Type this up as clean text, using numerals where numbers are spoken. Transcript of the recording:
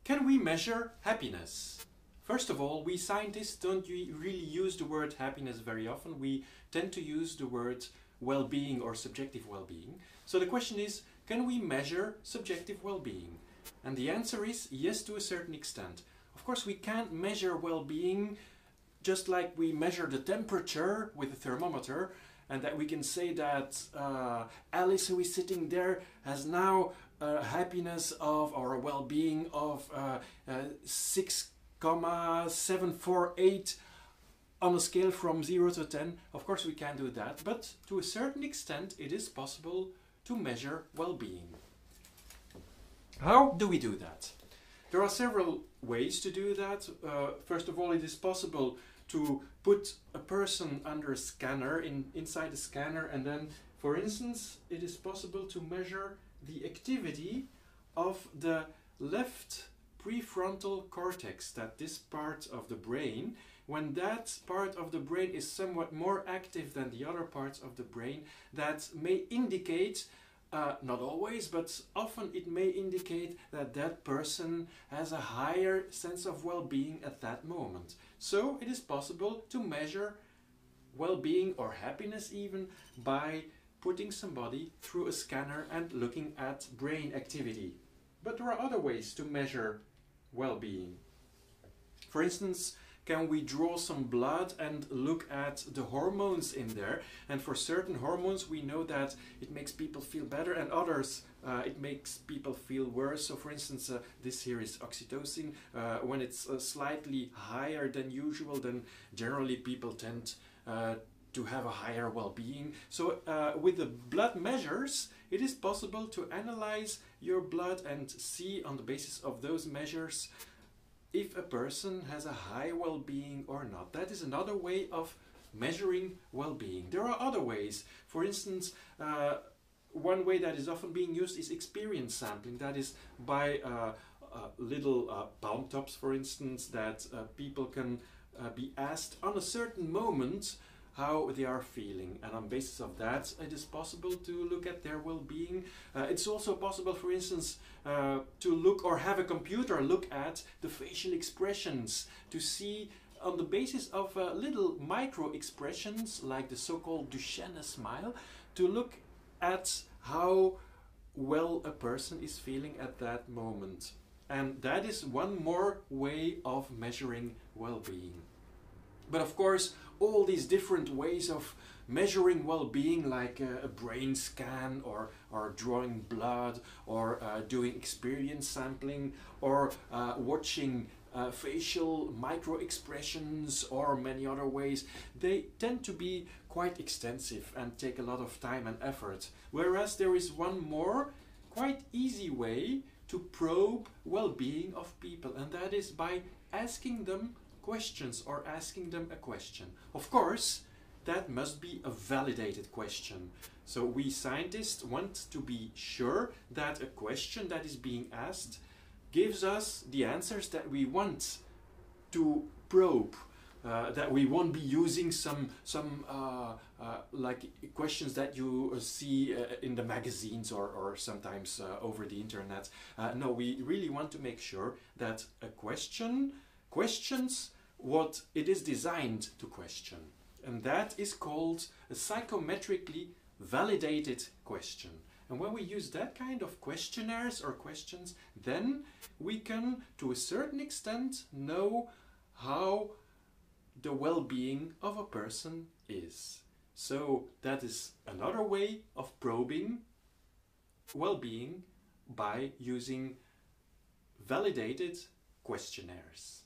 Can we measure happiness? First of all, we scientists don't really use the word happiness very often. We tend to use the word well-being or subjective well-being. So the question is, can we measure subjective well-being? And the answer is yes, to a certain extent. Of course, we can't measure well-being just like we measure the temperature with a thermometer, and that we can say that Alice, who is sitting there, has now a happiness of, or a well-being of 6,748 on a scale from 0 to 10. Of course we can't do that, but to a certain extent it is possible to measure well-being. How do we do that? There are several ways to do that. First of all, it is possible to put a person under a scanner, inside a scanner, and then, for instance, it is possible to measure the activity of the left prefrontal cortex, that this part of the brain. When that part of the brain is somewhat more active than the other parts of the brain, that may indicate, not always, but often it may indicate that that person has a higher sense of well-being at that moment. So it is possible to measure well-being or happiness even by putting somebody through a scanner and looking at brain activity. But there are other ways to measure well-being. For instance, can we draw some blood and look at the hormones in there? And for certain hormones we know that it makes people feel better, and others it makes people feel worse. So for instance, this here is oxytocin. When it's slightly higher than usual, then generally people tend to have a higher well-being. So with the blood measures, it is possible to analyze your blood and see on the basis of those measures if a person has a high well-being or not. That is another way of measuring well-being. There are other ways. For instance, one way that is often being used is experience sampling. That is by little palm tops, for instance, that people can be asked on a certain moment how they are feeling, and on the basis of that it is possible to look at their well-being. It's also possible, for instance, to look, or have a computer look at the facial expressions, to see on the basis of little micro expressions like the so-called Duchenne smile, to look at how well a person is feeling at that moment. And that is one more way of measuring well-being. But of course, all these different ways of measuring well-being, like a brain scan, or drawing blood, or doing experience sampling, or watching facial micro-expressions, or many other ways, they tend to be quite extensive and take a lot of time and effort. Whereas there is one more quite easy way to probe well-being of people, and that is by asking them questions, or asking them a question. Of course, that must be a validated question. So we scientists want to be sure that a question that is being asked gives us the answers that we want to probe, that we won't be using some like questions that you see in the magazines, or sometimes over the internet. No, we really want to make sure that a question questions what it is designed to question. And that is called a psychometrically validated question. And when we use that kind of questionnaires or questions, then we can, to a certain extent, know how the well-being of a person is. So that is another way of probing well-being by using validated questionnaires.